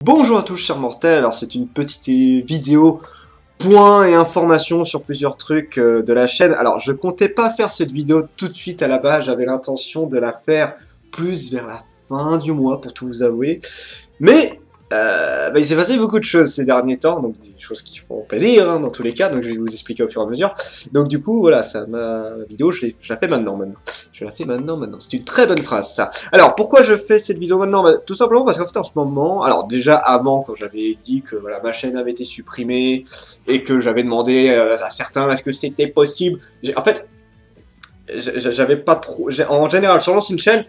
Bonjour à tous chers mortels, alors c'est une petite vidéo points et informations sur plusieurs trucs de la chaîne. Alors je comptais pas faire cette vidéo tout de suite à la base, j'avais l'intention de la faire plus vers la fin du mois pour tout vous avouer. Mais il s'est passé beaucoup de choses ces derniers temps, donc des choses qui font plaisir dans tous les cas, donc je vais vous expliquer au fur et à mesure. Donc du coup voilà, la vidéo je la fais maintenant. Je la fais maintenant. C'est une très bonne phrase ça. Alors pourquoi je fais cette vidéo maintenant? Tout simplement parce qu'en fait en ce moment, alors déjà avant quand j'avais dit que voilà, ma chaîne avait été supprimée et que j'avais demandé à certains est-ce que c'était possible, en fait j'avais pas trop, en général sur l'ancienne chaîne,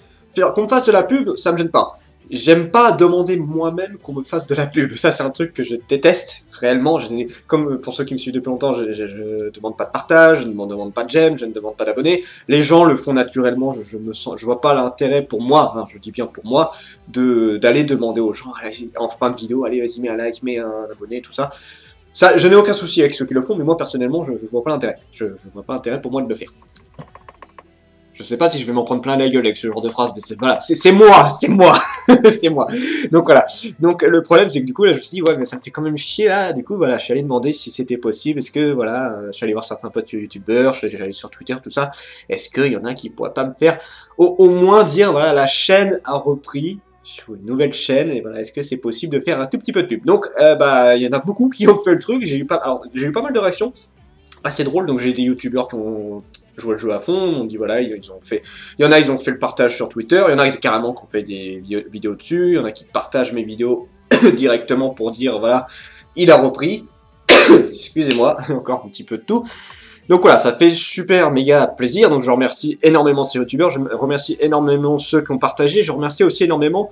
qu'on me fasse de la pub ça me gêne pas. J'aime pas demander moi-même qu'on me fasse de la pub. Ça, c'est un truc que je déteste, réellement. Comme pour ceux qui me suivent depuis longtemps, je demande pas de partage, je ne demande pas de j'aime, je ne demande pas d'abonnés. Les gens le font naturellement, je vois pas l'intérêt pour moi, hein, je dis bien pour moi, d'aller demander aux gens, en fin de vidéo, allez, vas-y, mets un like, mets un abonné, tout ça. Ça, je n'ai aucun souci avec ceux qui le font, mais moi, personnellement, je vois pas l'intérêt. Je vois pas l'intérêt pour moi de le faire. Je sais pas si je vais m'en prendre plein la gueule avec ce genre de phrase, mais voilà, c'est moi, c'est moi. Donc voilà. Donc le problème c'est que du coup là je me suis dit ouais mais ça me fait quand même chier là. Du coup voilà, je suis allé demander si c'était possible. Est-ce que voilà, je suis allé voir certains potes youtubeurs, je suis allé sur Twitter tout ça. Est-ce qu'il y en a qui pourraient pas me faire au moins dire voilà la chaîne a repris. Sur une nouvelle chaîne et voilà, est-ce que c'est possible de faire un tout petit peu de pub? Donc il y en a beaucoup qui ont fait le truc. J'ai eu pas mal de réactions assez drôles. Donc j'ai des youtubeurs qui ont joué le jeu à fond, on dit voilà, ils ont fait, il y en a ils ont fait le partage sur Twitter, il y en a carrément qui ont fait des vidéos dessus, il y en a qui partagent mes vidéos directement pour dire voilà, il a repris, excusez-moi, encore un petit peu de tout. Donc voilà, ça fait super méga plaisir, donc je remercie énormément ces youtubeurs, je remercie énormément ceux qui ont partagé, je remercie aussi énormément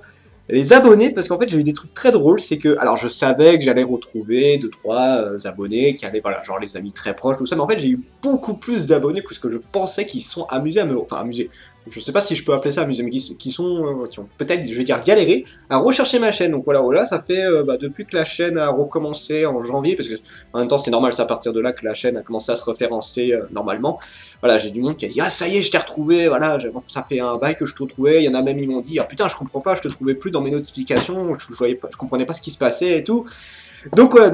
les abonnés, parce qu'en fait j'ai eu des trucs très drôles, c'est que, alors je savais que j'allais retrouver 2-3 abonnés qui allaient, voilà, genre les amis très proches, tout ça, mais en fait j'ai eu beaucoup plus d'abonnés que ce que je pensais qui se sont amusés à me, enfin amusés, je sais pas si je peux appeler ça amusés, mais qui ont peut-être, je vais dire, galéré à rechercher ma chaîne. Donc voilà, ça fait, depuis que la chaîne a recommencé en janvier, parce que en même temps c'est normal, c'est à partir de là que la chaîne a commencé à se référencer normalement. Voilà, j'ai du monde qui a dit ah ça y est je t'ai retrouvé, voilà, ça fait un bail que je te retrouvais, il y en a même ils m'ont dit ah putain je comprends pas, je te trouvais plus dans mes notifications, je comprenais pas ce qui se passait et tout. Donc voilà,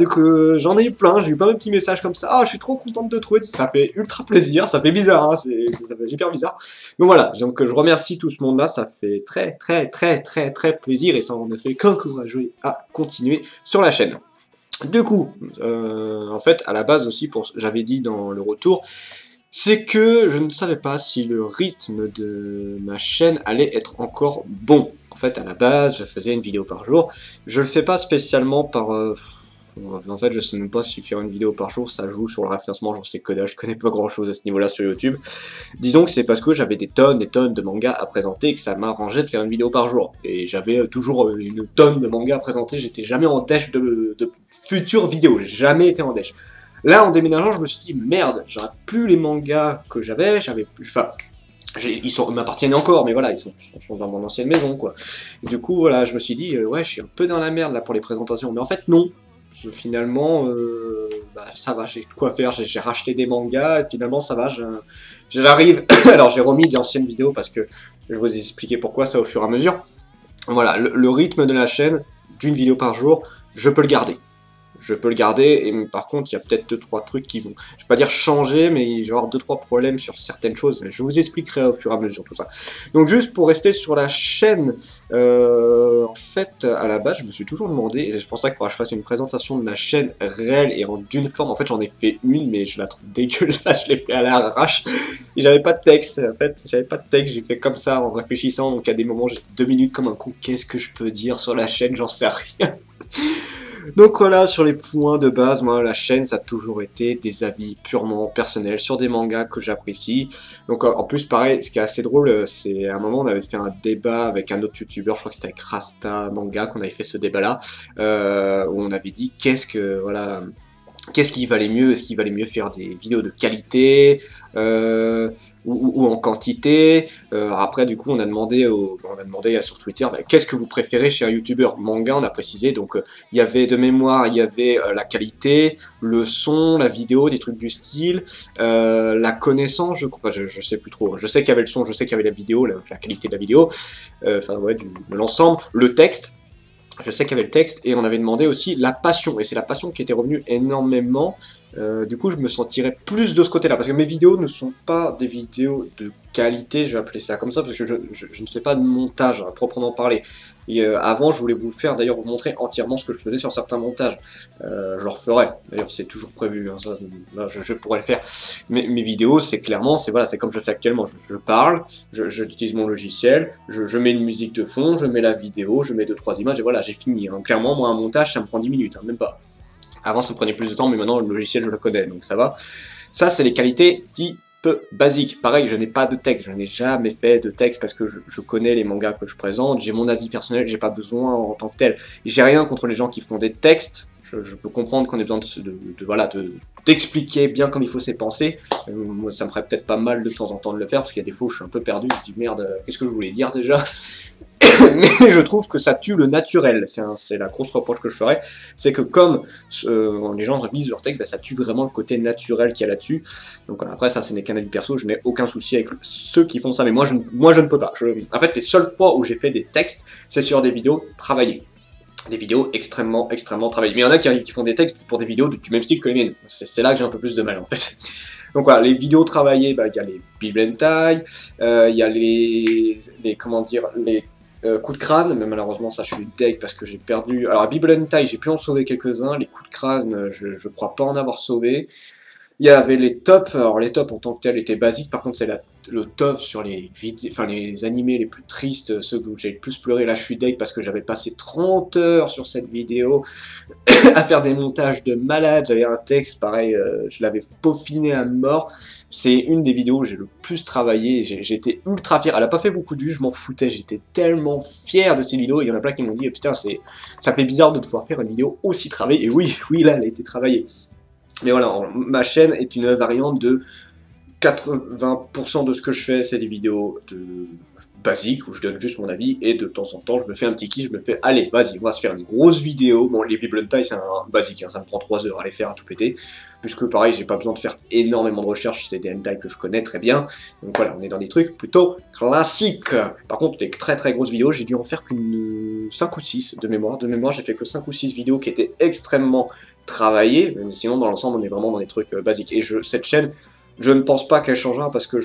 j'en ai eu plein, j'ai eu plein de petits messages comme ça, ah je suis trop content de te trouver, ça fait ultra plaisir, ça fait bizarre, hein, ça fait hyper bizarre. Donc voilà, donc je remercie tout ce monde là, ça fait très plaisir et ça en fait qu'encourager à continuer sur la chaîne. Du coup, en fait, à la base aussi, j'avais dit dans le retour, c'est que je ne savais pas si le rythme de ma chaîne allait être encore bon. En fait, à la base, je faisais une vidéo par jour. Je le fais pas spécialement par... en fait, je sais même pas si faire une vidéo par jour, ça joue sur le référencement, j'en sais que dalle, je connais pas grand chose à ce niveau-là sur YouTube. Disons que c'est parce que j'avais des tonnes de mangas à présenter et que ça m'arrangeait de faire une vidéo par jour. Et j'avais toujours une tonne de mangas à présenter, j'étais jamais en dèche de futures vidéos, j'ai jamais été en dèche. Là, en déménageant, je me suis dit, merde, j'aurais plus les mangas que j'avais, enfin, ils m'appartiennent encore, mais voilà, ils sont dans mon ancienne maison, quoi. Et du coup, voilà, je me suis dit, ouais, je suis un peu dans la merde, là, pour les présentations. Mais en fait, non. Finalement, ça va, j'ai quoi faire, j'ai racheté des mangas, et finalement, ça va, j'arrive... Alors, j'ai remis d'anciennes vidéos, parce que je vais vous expliquer pourquoi, ça, au fur et à mesure. Voilà, le rythme de la chaîne, d'une vidéo par jour, je peux le garder. Je peux le garder, et par contre, il y a peut-être 2-3 trucs qui vont, je vais pas dire changer, mais je vais avoir 2-3 problèmes sur certaines choses. Je vous expliquerai au fur et à mesure tout ça. Donc juste pour rester sur la chaîne, en fait, à la base, je me suis toujours demandé, et c'est pour ça qu'il faudra que je fasse une présentation de ma chaîne réelle et d'une forme. En fait, j'en ai fait une, mais je la trouve dégueulasse, je l'ai fait à l'arrache. Et j'avais pas de texte, en fait, j'avais pas de texte, j'ai fait comme ça en réfléchissant, donc à des moments, j'ai 2 minutes comme un con, qu'est-ce que je peux dire sur la chaîne, j'en sais rien. Donc voilà, sur les points de base, moi la chaîne ça a toujours été des avis purement personnels sur des mangas que j'apprécie. Donc en plus pareil, ce qui est assez drôle, c'est à un moment on avait fait un débat avec un autre youtubeur, je crois que c'était avec Rasta Manga qu'on avait fait ce débat là, où on avait dit qu'est-ce qui valait mieux, est-ce qu'il valait mieux faire des vidéos de qualité ou en quantité. Après du coup on a demandé sur Twitter qu'est-ce que vous préférez chez un youtubeur manga, on a précisé, donc il y avait de mémoire, il y avait la qualité, le son, la vidéo, des trucs du style, la connaissance, je crois, je sais plus trop, je sais qu'il y avait le son, je sais qu'il y avait la vidéo, la qualité de la vidéo, enfin ouais, de l'ensemble, le texte. je sais qu'il y avait le texte, et on avait demandé aussi la passion, et c'est la passion qui était revenue énormément. Du coup, je me sentirais plus de ce côté-là, parce que mes vidéos ne sont pas des vidéos de qualité, je vais appeler ça comme ça, parce que je ne fais pas de montage à proprement parler. Et avant, je voulais vous faire, d'ailleurs, vous montrer entièrement ce que je faisais sur certains montages. Je le referai, d'ailleurs, c'est toujours prévu, hein, ça, là, je pourrais le faire. Mais mes vidéos, c'est clairement, voilà, c'est comme je fais actuellement, je parle, j'utilise mon logiciel, je mets une musique de fond, je mets la vidéo, je mets 2-3 images, et voilà, j'ai fini. Hein. Clairement, moi, un montage, ça me prend 10 minutes, hein, même pas. Avant, ça me prenait plus de temps, mais maintenant, le logiciel, je le connais, donc ça va. Ça, c'est les qualités type basiques. Pareil, je n'ai pas de texte, je n'ai jamais fait de texte parce que je connais les mangas que je présente, j'ai mon avis personnel, j'ai pas besoin en tant que tel. J'ai rien contre les gens qui font des textes, je peux comprendre qu'on ait besoin d'expliquer bien comme il faut ses pensées. Moi, ça me ferait peut-être pas mal de temps en temps de le faire, parce qu'il y a des fois où je suis un peu perdu, je dis merde, qu'est-ce que je voulais dire déjà? Mais je trouve que ça tue le naturel, c'est la grosse reproche que je ferais, c'est que comme les gens lisent leur texte, bah, ça tue vraiment le côté naturel qu'il y a là-dessus. Donc voilà, après ça c'est des canaux perso, je n'ai aucun souci avec ceux qui font ça, mais moi je ne peux pas. En fait les seules fois où j'ai fait des textes, c'est sur des vidéos travaillées. Des vidéos extrêmement travaillées. Mais il y en a qui font des textes pour des vidéos du même style que les miennes. C'est là que j'ai un peu plus de mal en fait. Donc voilà, les vidéos travaillées, bah, il y a les Biblentai, il y a les comment dire, les coups de crâne, mais malheureusement ça je suis deg parce que j'ai perdu. Alors à Biblentai j'ai pu en sauver quelques-uns, les coups de crâne je crois pas en avoir sauvé. Il y avait les tops, alors les tops en tant que tels étaient basiques, par contre c'est le top sur les les animés les plus tristes, ceux où j'ai le plus pleuré, là je suis deg parce que j'avais passé 30 heures sur cette vidéo à faire des montages de malade, j'avais un texte pareil, je l'avais peaufiné à mort. C'est une des vidéos où j'ai le plus travaillé, j'étais ultra fier, elle a pas fait beaucoup de vues, je m'en foutais, j'étais tellement fier de cette vidéo, et il y en a plein qui m'ont dit putain ça fait bizarre de devoir faire une vidéo aussi travaillée, et oui là elle a été travaillée. Mais voilà, ma chaîne est une variante de 80% de ce que je fais, c'est des vidéos basiques où je donne juste mon avis, et de temps en temps je me fais un petit kiff, je me fais allez vas-y on va se faire une grosse vidéo. Bon les Biblentai c'est un basique, hein, ça me prend 3 heures à les faire à tout péter, puisque pareil j'ai pas besoin de faire énormément de recherches, c'est des hentai que je connais très bien, donc voilà on est dans des trucs plutôt classiques. Par contre les très grosses vidéos j'ai dû en faire qu'une 5 ou 6 de mémoire, j'ai fait que 5 ou 6 vidéos qui étaient extrêmement travaillées, mais sinon dans l'ensemble on est vraiment dans des trucs basiques, et cette chaîne je ne pense pas qu'elle changera, parce que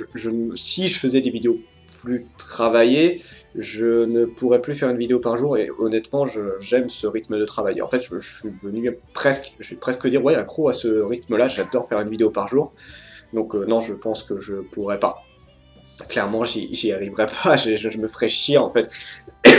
si je faisais des vidéos plus travaillées, je ne pourrais plus faire une vidéo par jour, et honnêtement, j'aime ce rythme de travail. En fait, je suis devenu presque, je vais presque dire, ouais, accro à ce rythme-là, j'adore faire une vidéo par jour, donc non, je pense que je pourrais pas. Clairement, j'y arriverai pas, je me ferais chier, en fait.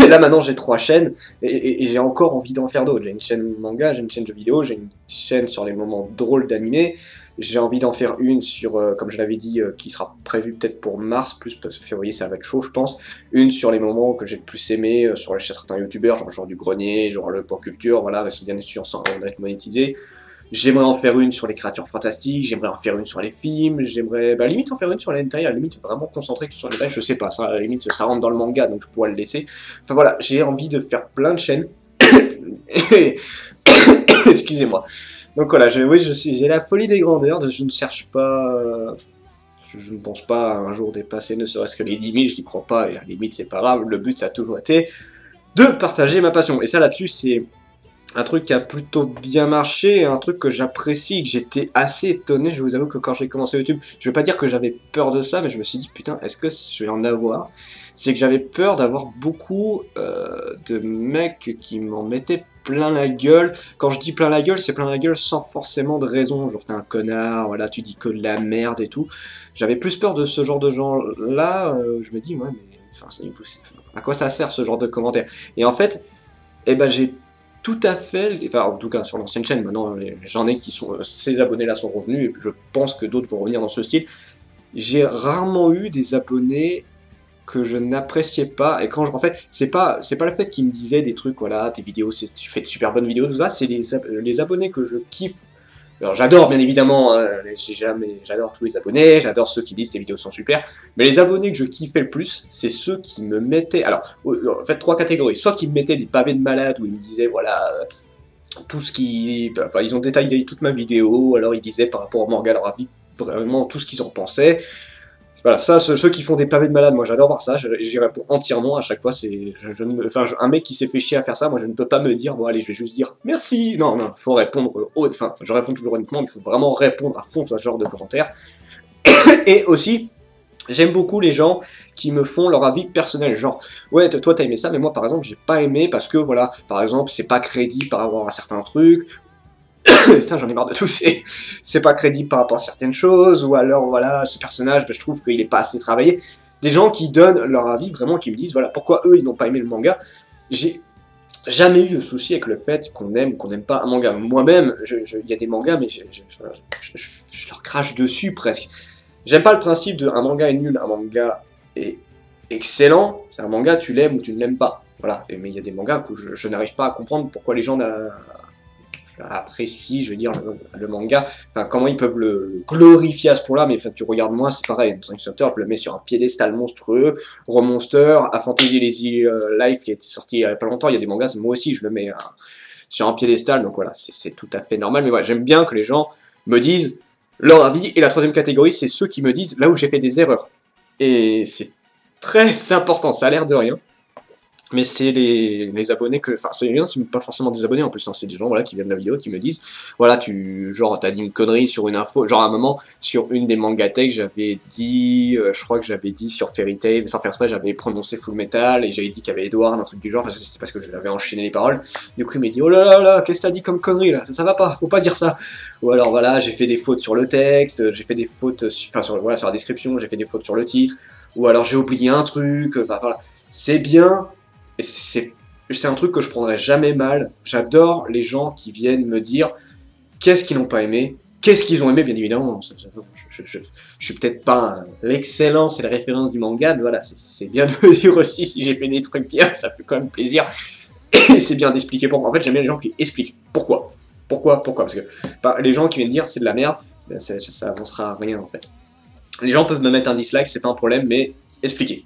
Là, maintenant, j'ai 3 chaînes, et j'ai encore envie d'en faire d'autres. J'ai une chaîne manga, j'ai une chaîne jeux vidéo, j'ai une chaîne sur les moments drôles d'animé. J'ai envie d'en faire une sur, comme je l'avais dit, qui sera prévue peut-être pour mars, plus parce que février ça va être chaud je pense. Une sur les moments que j'ai le plus aimé, sur certains youtubeurs, genre du grenier, genre le Pop Culture, voilà, mais c'est bien sûr sans être monétisé. J'aimerais en faire une sur les créatures fantastiques, j'aimerais en faire une sur les films, j'aimerais, bah limite en faire une sur les hentai, à la limite vraiment concentrer sur les hentai, je sais pas, ça, à la limite ça rentre dans le manga donc je pourrais le laisser. Enfin voilà, j'ai envie de faire plein de chaînes. Excusez-moi. Donc voilà, j'ai la folie des grandeurs, je ne cherche pas, je ne pense pas un jour dépasser ne serait-ce que les 10 000, je n'y crois pas, et à la limite c'est pas grave, le but ça a toujours été de partager ma passion, et ça là-dessus c'est un truc qui a plutôt bien marché, un truc que j'apprécie, que j'étais assez étonné, je vous avoue que quand j'ai commencé YouTube, je vais pas dire que j'avais peur de ça, mais je me suis dit putain, est-ce que je vais en avoir? C'est que j'avais peur d'avoir beaucoup de mecs qui m'en mettaient plein la gueule. Quand je dis plein la gueule, c'est plein la gueule sans forcément de raison, genre t'es un connard, voilà, tu dis que de la merde et tout. J'avais plus peur de ce genre de gens-là, je me dis, ouais, mais enfin, à quoi ça sert ce genre de commentaires? Et en fait, eh ben j'ai tout à fait, enfin en tout cas sur l'ancienne chaîne, maintenant j'en ai qui sont, ces abonnés-là sont revenus, et puis je pense que d'autres vont revenir dans ce style. J'ai rarement eu des abonnés que je n'appréciais pas, et quand en fait c'est pas le fait qu'ils me disaient des trucs, voilà tes vidéos tu fais de super bonnes vidéos, tout ça, c'est les abonnés que je kiffe. Alors j'adore bien évidemment, hein, j'adore tous les abonnés, j'adore ceux qui disent tes vidéos sont super, mais les abonnés que je kiffais le plus, c'est ceux qui me mettaient, alors en fait 3 catégories, soit qui me mettaient des pavés de malade où ils me disaient voilà tout ce qui, enfin ils ont détaillé toute ma vidéo, alors ils disaient par rapport au manga leur avis, vraiment tout ce qu'ils en pensaient. Voilà, ça, ceux qui font des pavés de malade, moi j'adore voir ça, j'y réponds entièrement à chaque fois, un mec qui s'est fait chier à faire ça, moi je ne peux pas me dire, bon allez, je vais juste dire merci, non, non, faut répondre, enfin, je réponds toujours honnêtement, mais il faut vraiment répondre à fond à ce genre de commentaires. Et aussi, j'aime beaucoup les gens qui me font leur avis personnel, genre, ouais, toi t'as aimé ça, mais moi par exemple, j'ai pas aimé parce que, voilà, par exemple, c'est pas crédible par rapport à certains trucs, putain, j'en ai marre de tousser. C'est pas crédible par rapport à certaines choses, ou alors, voilà, ce personnage, je trouve qu'il est pas assez travaillé. Des gens qui donnent leur avis, vraiment, qui me disent, voilà, pourquoi eux, ils n'ont pas aimé le manga. J'ai jamais eu de souci avec le fait qu'on aime ou qu'on n'aime pas un manga. Moi-même, il y a des mangas, mais je leur crache dessus, presque. J'aime pas le principe de un manga est nul, un manga est excellent. C'est un manga, tu l'aimes ou tu ne l'aimes pas. Voilà, mais il y a des mangas où je n'arrive pas à comprendre pourquoi les gens apprécie, je veux dire, le manga, enfin, comment ils peuvent le glorifier à ce point-là, mais enfin, tu regardes moi, c'est pareil, Hunter, je le mets sur un piédestal monstrueux, Romonster, à Fantasy Lazy Life, qui a été sorti il y a pas longtemps, il y a des mangas, moi aussi, je le mets sur un piédestal, donc voilà, c'est tout à fait normal, mais voilà, j'aime bien que les gens me disent leur avis, et la troisième catégorie, c'est ceux qui me disent là où j'ai fait des erreurs, et c'est très important, ça a l'air de rien, mais c'est les abonnés que, enfin, c'est pas forcément des abonnés en plus, hein, c'est des gens, voilà, qui viennent de la vidéo, qui me disent, voilà, genre, t'as dit une connerie sur une info, genre, à un moment, sur une des mangatech, j'avais dit, je crois que j'avais dit sur Fairy Tail, sans faire exprès, j'avais prononcé Full Metal, et j'avais dit qu'il y avait Edward, un truc du genre, enfin, c'était parce que j'avais enchaîné les paroles, du coup, il m'a dit, oh là là, qu'est-ce que t'as dit comme connerie, là, ça va pas, faut pas dire ça, ou alors, voilà, j'ai fait des fautes sur le texte, j'ai fait des fautes, enfin, voilà, sur la description, j'ai fait des fautes sur le titre, ou alors j'ai oublié un truc, enfin, voilà, c'est bien. Et c'est un truc que je prendrai jamais mal. J'adore les gens qui viennent me dire qu'est-ce qu'ils n'ont pas aimé, qu'est-ce qu'ils ont aimé, bien évidemment. Je suis peut-être pas l'excellence et la référence du manga, mais voilà, c'est bien de me dire aussi si j'ai fait des trucs bien, ça fait quand même plaisir. Et c'est bien d'expliquer pourquoi. En fait, j'aime bien les gens qui expliquent pourquoi. Pourquoi. Parce que enfin, les gens qui viennent dire c'est de la merde, ben, ça avancera à rien en fait. Les gens peuvent me mettre un dislike, c'est pas un problème, mais expliquez.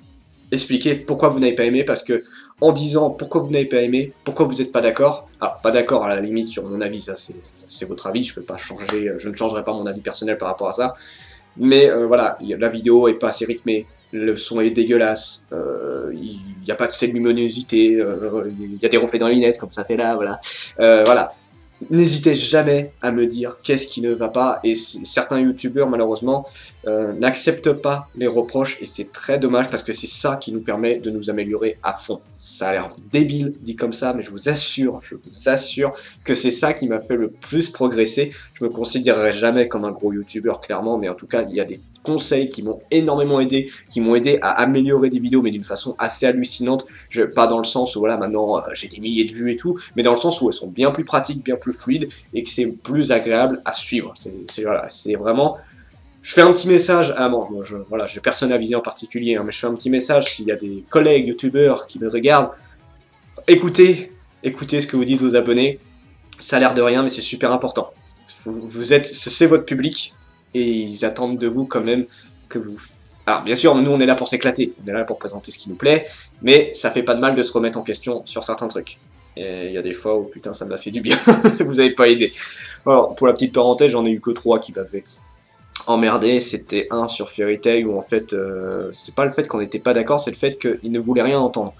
Expliquez pourquoi vous n'avez pas aimé, parce que en disant pourquoi vous n'avez pas aimé, pourquoi vous n'êtes pas d'accord, alors pas d'accord à la limite sur mon avis, ça c'est votre avis, je peux pas changer, je ne changerai pas mon avis personnel par rapport à ça, mais voilà, la vidéo est pas assez rythmée, le son est dégueulasse, il n'y a pas de luminosité, il y a des reflets dans les lunettes comme ça fait là, voilà, voilà. N'hésitez jamais à me dire qu'est-ce qui ne va pas, et certains youtubeurs malheureusement n'acceptent pas les reproches, et c'est très dommage parce que c'est ça qui nous permet de nous améliorer à fond. Ça a l'air débile dit comme ça, mais je vous assure que c'est ça qui m'a fait le plus progresser. Je me considérerai jamais comme un gros youtubeur clairement, mais en tout cas il y a des conseils qui m'ont énormément aidé, qui m'ont aidé à améliorer des vidéos, mais d'une façon assez hallucinante. Pas dans le sens où voilà maintenant j'ai des milliers de vues et tout, mais dans le sens où elles sont bien plus pratiques, bien plus fluides, et que c'est plus agréable à suivre. Voilà, c'est vraiment... Je fais un petit message à moi, voilà, j'ai personne à viser en particulier, hein, mais je fais un petit message s'il y a des collègues youtubeurs qui me regardent. Écoutez ce que vous disent vos abonnés, ça a l'air de rien, mais c'est super important. C'est votre public, et ils attendent de vous quand même que vous... Alors bien sûr, nous on est là pour s'éclater, on est là pour présenter ce qui nous plaît, mais ça fait pas de mal de se remettre en question sur certains trucs. Et il y a des fois où putain ça m'a fait du bien, vous avez pas aidé. Alors pour la petite parenthèse, j'en ai eu que 3 qui m'avaient emmerdé, c'était un sur Fairy Tail où en fait, c'est pas le fait qu'on n'était pas d'accord, c'est le fait qu'ils ne voulaient rien entendre.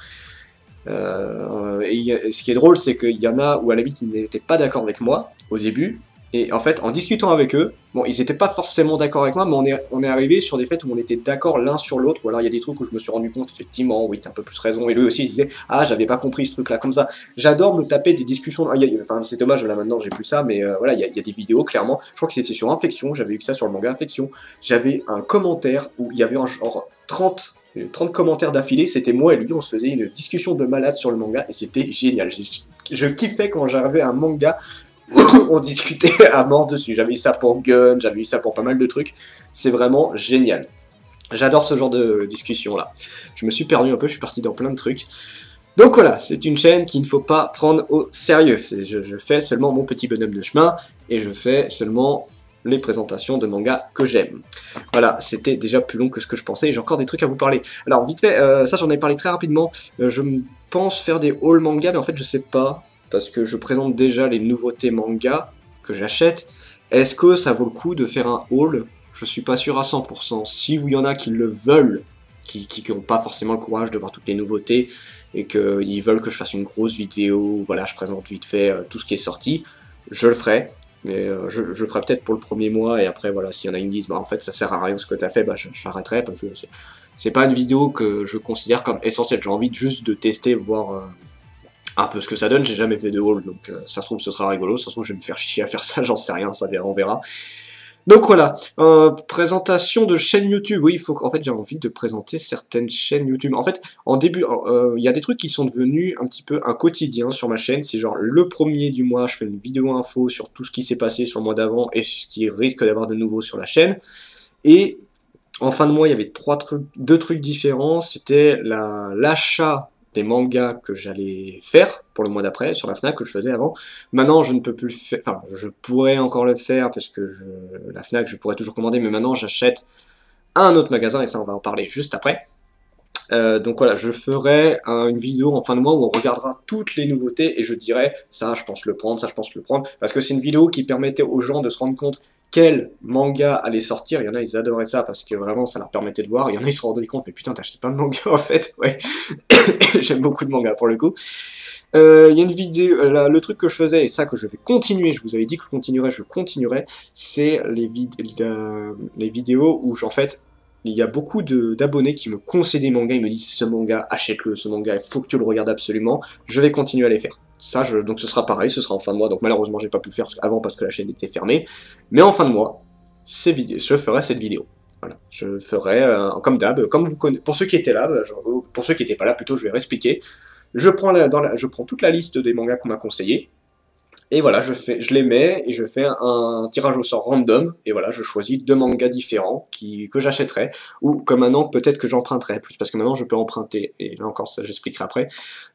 Ce qui est drôle, c'est qu'il y en a où à la limite ils n'étaient pas d'accord avec moi au début, et en fait en discutant avec eux, bon ils n'étaient pas forcément d'accord avec moi, mais on est arrivé sur des faits où on était d'accord l'un sur l'autre, ou alors il y a des trucs où je me suis rendu compte effectivement, oui t'as un peu plus raison, et lui aussi il disait ah j'avais pas compris ce truc là comme ça. J'adore me taper des discussions, enfin c'est dommage là maintenant j'ai plus ça, mais voilà il y a des vidéos clairement, je crois que c'était sur Infection, j'avais eu ça sur le manga Infection, j'avais un commentaire où il y avait un genre 30 commentaires d'affilée, c'était moi et lui, on se faisait une discussion de malade sur le manga, et c'était génial. Je kiffais quand j'arrivais à un manga où on discutait à mort dessus. J'avais eu ça pour Gun, j'avais eu ça pour pas mal de trucs, c'est vraiment génial. J'adore ce genre de discussion là. Je me suis perdu un peu, je suis parti dans plein de trucs. Donc voilà, c'est une chaîne qu'il ne faut pas prendre au sérieux. Je fais seulement mon petit bonhomme de chemin, et je fais seulement les présentations de mangas que j'aime. Voilà, c'était déjà plus long que ce que je pensais, et j'ai encore des trucs à vous parler. Alors vite fait, ça j'en ai parlé très rapidement, je pense faire des hauls manga, mais en fait je sais pas, parce que je présente déjà les nouveautés manga que j'achète. Est-ce que ça vaut le coup de faire un haul? je suis pas sûr à 100%. Si vous y en a qui le veulent, qui n'ont pas forcément le courage de voir toutes les nouveautés, et qu'ils veulent que je fasse une grosse vidéo, où, voilà, je présente vite fait tout ce qui est sorti, je le ferai. Mais je le ferai peut-être pour le premier mois, et après, voilà, s'il y en a qui me disent, bah en fait, ça sert à rien ce que tu as fait, bah j'arrêterai, parce que c'est pas une vidéo que je considère comme essentielle. J'ai envie juste de tester, voir un peu ce que ça donne. J'ai jamais fait de haul, donc ça se trouve, ce sera rigolo, ça se trouve, je vais me faire chier à faire ça, j'en sais rien, ça verra, on verra. Donc voilà, présentation de chaîne YouTube. Oui, il faut qu'en fait j'ai envie de présenter certaines chaînes YouTube. En fait, en début, il y a des trucs qui sont devenus un petit peu un quotidien sur ma chaîne. C'est genre le premier du mois, je fais une vidéo info sur tout ce qui s'est passé sur le mois d'avant et ce qui risque d'avoir de nouveau sur la chaîne. Et en fin de mois, il y avait deux trucs différents. C'était l'achat des mangas que j'allais faire pour le mois d'après sur la Fnac que je faisais avant. Maintenant, je ne peux plus le faire. Enfin, je pourrais encore le faire parce que la Fnac, je pourrais toujours commander, mais maintenant, j'achète à un autre magasin et ça, on va en parler juste après. Donc voilà, je ferai une vidéo en fin de mois où on regardera toutes les nouveautés et je dirai ça je pense le prendre, ça je pense le prendre, parce que c'est une vidéo qui permettait aux gens de se rendre compte quel manga allait sortir. Il y en a ils adoraient ça parce que vraiment ça leur permettait de voir, il y en a ils se rendaient compte mais putain t'as acheté plein de mangas en fait, ouais. J'aime beaucoup de mangas pour le coup. Il y a une vidéo, le truc que je faisais, et ça que je vais continuer, je vous avais dit que je continuerai, c'est les vidéos où en fait il y a beaucoup d'abonnés qui me conseillent des mangas, ils me disent ce manga, achète-le, ce manga, il faut que tu le regardes absolument, je vais continuer à les faire. Ça, donc ce sera pareil, ce sera en fin de mois, donc malheureusement j'ai pas pu le faire avant parce que la chaîne était fermée, mais en fin de mois, je ferai cette vidéo. Voilà, je ferai comme d'hab, comme vous connaissez, pour ceux qui étaient là, pour ceux qui n'étaient pas là plutôt, je vais réexpliquer. Je prends toute la liste des mangas qu'on m'a conseillé, et voilà, je les mets et je fais un tirage au sort random, et voilà, je choisis deux mangas différents que j'achèterai, ou comme maintenant, peut-être que j'emprunterai plus, parce que maintenant je peux emprunter, et là encore, ça j'expliquerai après.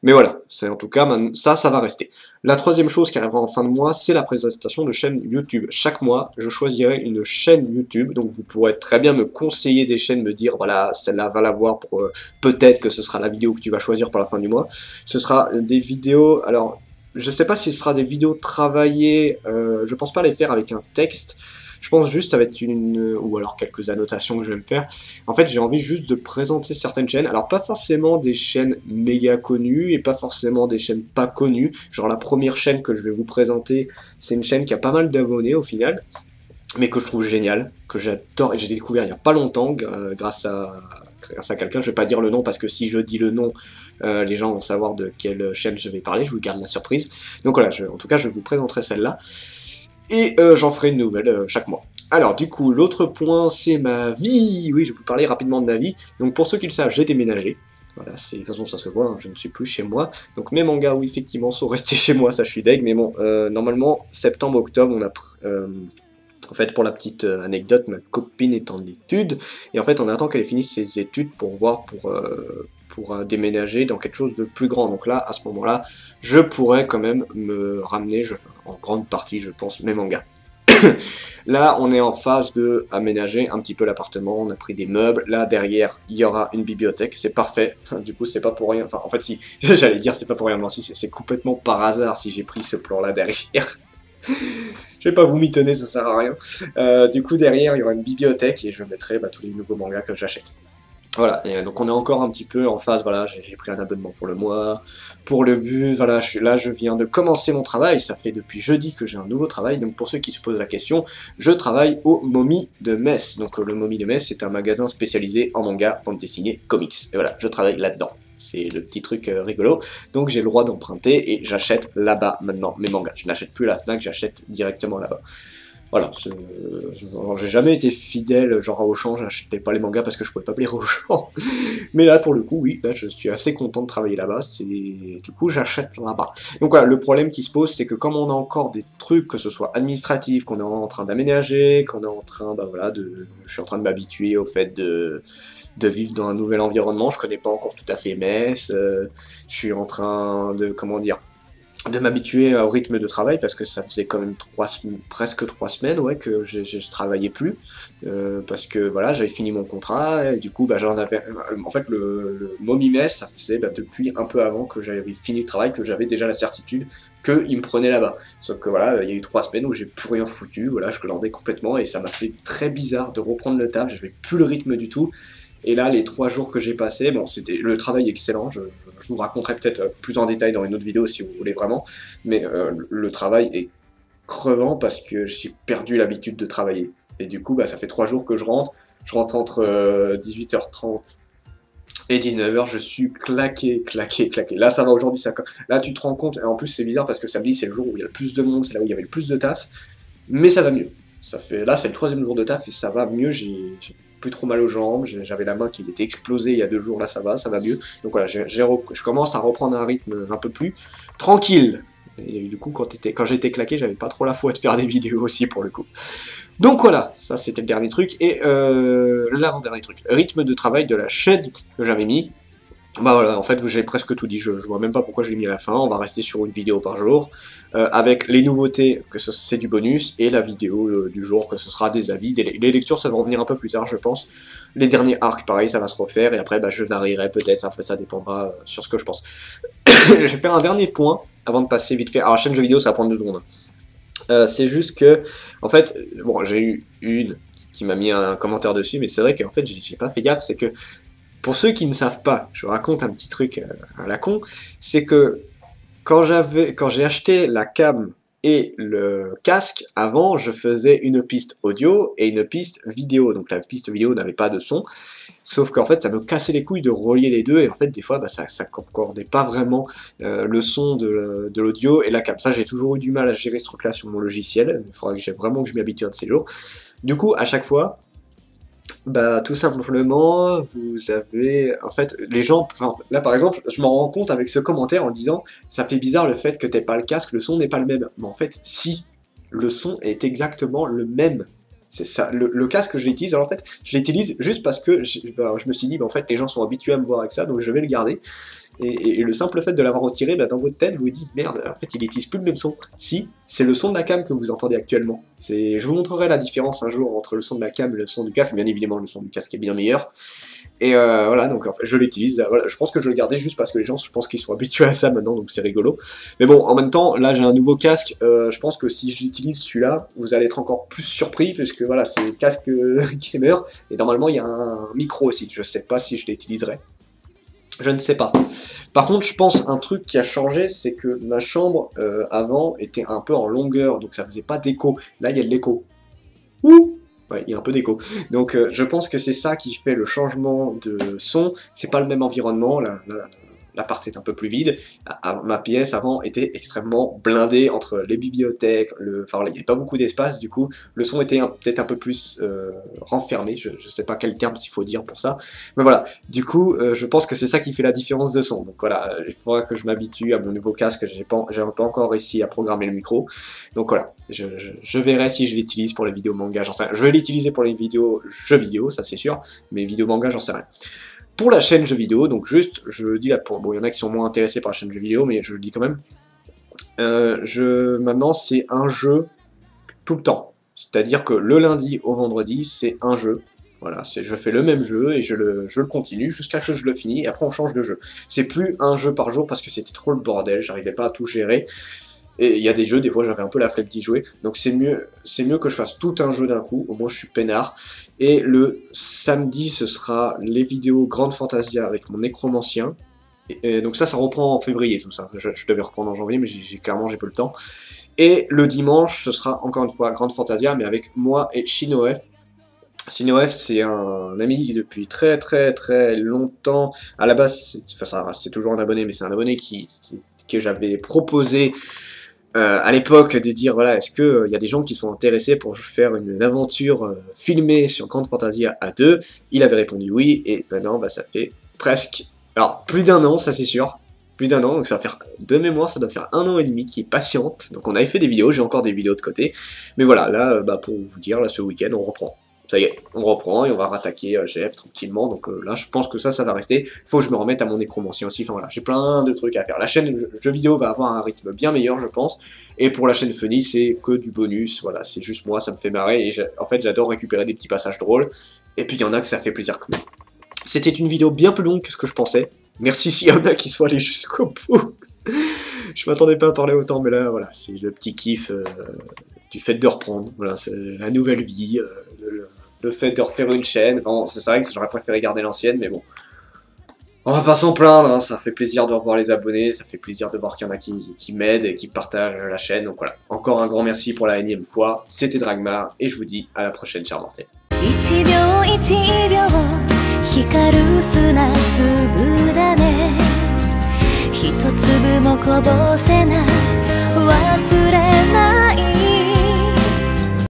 Mais voilà, c'est en tout cas, ça va rester. La troisième chose qui arrivera en fin de mois, c'est la présentation de chaînes YouTube. Chaque mois, je choisirai une chaîne YouTube, donc vous pourrez très bien me conseiller des chaînes, me dire, voilà, celle-là va la voir pour peut-être que ce sera la vidéo que tu vas choisir pour la fin du mois. Ce sera des vidéos, alors, je sais pas si ce sera des vidéos travaillées, je pense pas les faire avec un texte, je pense juste avec ou alors quelques annotations que je vais me faire. En fait, j'ai envie juste de présenter certaines chaînes, alors pas forcément des chaînes méga connues, et pas forcément des chaînes pas connues, genre la première chaîne que je vais vous présenter, c'est une chaîne qui a pas mal d'abonnés au final, mais que je trouve géniale, que j'adore, et j'ai découvert il y a pas longtemps, grâce à quelqu'un, je vais pas dire le nom parce que si je dis le nom, les gens vont savoir de quelle chaîne je vais parler, je vous garde la surprise. Donc voilà, en tout cas je vous présenterai celle-là, et j'en ferai une nouvelle chaque mois. Alors du coup, l'autre point c'est ma vie, oui je vais vous parler rapidement de ma vie. Donc pour ceux qui le savent, j'ai déménagé. Voilà, de toute façon ça se voit, hein, je ne suis plus chez moi. Donc mes mangas, oui effectivement, sont restés chez moi, ça je suis deg, mais bon, normalement, septembre-octobre, on a... En fait, pour la petite anecdote, ma copine est en études, et en fait, on attend qu'elle finisse ses études pour voir pour déménager dans quelque chose de plus grand. Donc là, à ce moment-là, je pourrais quand même me ramener, en grande partie, je pense, mes mangas. Là, on est en phase de aménager un petit peu l'appartement, on a pris des meubles, là, derrière, il y aura une bibliothèque, c'est parfait, du coup, c'est pas pour rien, enfin, en fait, si, j'allais dire c'est pas pour rien, non, si, c'est complètement par hasard si j'ai pris ce plan-là derrière. Je vais pas vous mitonner, ça sert à rien. Du coup, derrière, il y aura une bibliothèque et je mettrai tous les nouveaux mangas que j'achète. Voilà, et donc on est encore un petit peu en phase, voilà, j'ai pris un abonnement pour le mois, pour le bus, voilà, je viens de commencer mon travail, ça fait depuis jeudi que j'ai un nouveau travail, donc pour ceux qui se posent la question, je travaille au Momie de Metz. Donc le Momie de Metz, c'est un magasin spécialisé en manga, bande dessinée, comics, et voilà, je travaille là-dedans. C'est le petit truc rigolo, donc j'ai le droit d'emprunter et j'achète là-bas maintenant mes mangas. Je n'achète plus à la Fnac, j'achète directement là-bas. Voilà, j'ai jamais été fidèle, genre à Auchan, j'achetais pas les mangas parce que je pouvais pas plaire aux gens. Mais là, pour le coup, oui, là, je suis assez content de travailler là-bas, du coup, j'achète là-bas. Donc voilà, le problème qui se pose, c'est que comme on a encore des trucs, que ce soit administratifs, qu'on est en train d'aménager, qu'on est en train, voilà, je suis en train de m'habituer au fait de vivre dans un nouvel environnement, je connais pas encore tout à fait Metz, je suis en train de, comment dire, de m'habituer au rythme de travail parce que ça faisait quand même presque 3 semaines ouais, que je travaillais plus parce que voilà j'avais fini mon contrat et du coup j'en avais en fait le Momie Metz ça faisait depuis un peu avant que j'avais fini le travail que j'avais déjà la certitude qu'il me prenait là-bas. Sauf que voilà, il y a eu 3 semaines où j'ai plus rien foutu, voilà, je glandais complètement, et ça m'a fait très bizarre de reprendre le taf, j'avais plus le rythme du tout. Et là, les 3 jours que j'ai passés, bon, c'était le travail excellent, je vous raconterai peut-être plus en détail dans une autre vidéo si vous voulez vraiment, mais le travail est crevant parce que j'ai perdu l'habitude de travailler. Et du coup, bah, ça fait 3 jours que je rentre entre 18h30 et 19h, je suis claqué. Là, ça va aujourd'hui, ça... Là, tu te rends compte, et en plus, c'est bizarre parce que samedi, c'est le jour où il y a le plus de monde, c'est là où il y avait le plus de taf, mais ça va mieux. Là, c'est le 3e jour de taf et ça va mieux, j'ai plus trop mal aux jambes, j'avais la main qui était explosée il y a 2 jours, là ça va mieux. Donc voilà, je commence à reprendre un rythme un peu plus tranquille. Et du coup, quand j'étais claqué, j'avais pas trop la foi de faire des vidéos aussi pour le coup. Donc voilà, ça c'était le dernier truc. Et l'avant-dernier truc, rythme de travail de la chaîne que j'avais mis. Bah voilà, en fait j'ai presque tout dit, je vois même pas pourquoi je l'ai mis à la fin, on va rester sur une vidéo par jour, avec les nouveautés, que c'est du bonus, et la vidéo du jour, que ce sera des avis, les lectures ça va revenir un peu plus tard je pense, les derniers arcs pareil ça va se refaire, et après bah, je varierai peut-être, après ça dépendra sur ce que je pense. Je vais faire un dernier point, avant de passer vite fait, alors la chaîne jeux vidéo ça va prendre 2 secondes. C'est juste que, en fait, bon j'ai eu une qui m'a mis un commentaire dessus, mais c'est vrai qu'en fait j'ai pas fait gaffe, c'est que pour ceux qui ne savent pas, je vous raconte un petit truc à la con, c'est que quand j'ai acheté la cam et le casque, avant je faisais une piste audio et une piste vidéo, donc la piste vidéo n'avait pas de son, sauf qu'en fait ça me cassait les couilles de relier les deux, et en fait des fois bah, ça concordait pas vraiment le son de l'audio et la cam. Ça j'ai toujours eu du mal à gérer ce truc là sur mon logiciel, il faudra que j'ai vraiment que je m'y habitue un de ces jours. Du coup à chaque fois, bah tout simplement, vous avez, en fait, les gens, enfin, là par exemple, je m'en rends compte avec ce commentaire en disant, ça fait bizarre le fait que t'aies pas le casque, le son n'est pas le même. Mais en fait, si, le son est exactement le même. C'est ça, le casque que j'utilise, alors en fait, je l'utilise juste parce que je me suis dit, bah, en fait, les gens sont habitués à me voir avec ça, donc je vais le garder. Et le simple fait de l'avoir retiré, bah, dans votre tête, vous vous dites, merde, en fait, il n'utilise plus le même son. Si, c'est le son de la cam que vous entendez actuellement. Je vous montrerai la différence un jour entre le son de la cam et le son du casque. Bien évidemment, le son du casque est bien meilleur. Et voilà, donc en fait, je l'utilise. Voilà, je pense que je vais le garder juste parce que les gens, je pense qu'ils sont habitués à ça maintenant, donc c'est rigolo. Mais bon, en même temps, là, j'ai un nouveau casque. Je pense que si j'utilise celui-là, vous allez être encore plus surpris, puisque voilà, c'est le casque gamer. Et normalement, il y a un micro aussi. Je sais pas si je l'utiliserai. Je ne sais pas. Par contre, je pense un truc qui a changé, c'est que ma chambre avant était un peu en longueur, donc ça faisait pas d'écho. Là, il y a de l'écho. Ouh! Ouais, il y a un peu d'écho. Donc, je pense que c'est ça qui fait le changement de son. C'est pas le même environnement. L'appart est un peu plus vide. Ma pièce avant était extrêmement blindée entre les bibliothèques, enfin il n'y avait pas beaucoup d'espace, du coup le son était peut-être un peu plus renfermé, je sais pas quel terme il faut dire pour ça, mais voilà, du coup je pense que c'est ça qui fait la différence de son, donc voilà, il faudra que je m'habitue à mon nouveau casque, j'ai pas encore réussi à programmer le micro, donc voilà, je verrai si je l'utilise pour les vidéos manga, j'en sais rien, je vais l'utiliser pour les vidéos jeux vidéo, ça c'est sûr, mais vidéos manga j'en sais rien. Pour la chaîne jeux vidéo, donc juste, je le dis là, bon, il y en a qui sont moins intéressés par la chaîne jeux vidéo, mais je le dis quand même. Maintenant, c'est un jeu tout le temps. C'est-à-dire que le lundi au vendredi, c'est un jeu. Voilà, je fais le même jeu et je le continue jusqu'à ce que je le finis, et après on change de jeu. C'est plus un jeu par jour parce que c'était trop le bordel, j'arrivais pas à tout gérer. Et il y a des jeux, des fois j'avais un peu la flemme d'y jouer, donc c'est mieux que je fasse tout un jeu d'un coup, au moins je suis peinard. Et le samedi, ce sera les vidéos Grande Fantasia avec mon nécromancien. Et donc ça reprend en février tout ça. Je devais reprendre en janvier, mais clairement j'ai peu le temps. Et le dimanche, ce sera encore une fois Grande Fantasia, mais avec moi et Shinoef. Shinoef, c'est un ami depuis très longtemps. À la base, c'est toujours un abonné, mais c'est un abonné que j'avais proposé à l'époque de dire voilà, est-ce que y a des gens qui sont intéressés pour faire une aventure filmée sur Grande Fantasia à 2. Il avait répondu oui, et maintenant bah, ça fait presque, alors plus d'un an, ça c'est sûr, plus d'un an, donc ça va faire, de mémoire ça doit faire 1 an et demi qui est patiente, donc on avait fait des vidéos, j'ai encore des vidéos de côté, mais voilà, là bah, pour vous dire, là ce week-end on reprend. Ça y est, on reprend et on va rattaquer GF tranquillement, donc là je pense que ça va rester, faut que je me remette à mon nécromancien aussi, enfin voilà, j'ai plein de trucs à faire. La chaîne jeux vidéo va avoir un rythme bien meilleur je pense, et pour la chaîne Funny c'est que du bonus, voilà, c'est juste moi, ça me fait marrer, et en fait j'adore récupérer des petits passages drôles, et puis il y en a que ça fait plaisir quand même. C'était une vidéo bien plus longue que ce que je pensais, merci s'il y en a qui sont allés jusqu'au bout. Je m'attendais pas à parler autant, mais là, voilà, c'est le petit kiff du fait de reprendre. Voilà, c'est la nouvelle vie, le fait de refaire une chaîne. Bon, c'est vrai que j'aurais préféré garder l'ancienne, mais bon. On va pas s'en plaindre, hein, ça fait plaisir de revoir les abonnés, ça fait plaisir de voir qu'il y en a qui m'aident et qui partagent la chaîne. Donc voilà, encore un grand merci pour la énième fois. C'était Dragmar, et je vous dis à la prochaine, chers mortels. 一秒一秒光る砂粒だね一粒もこぼせない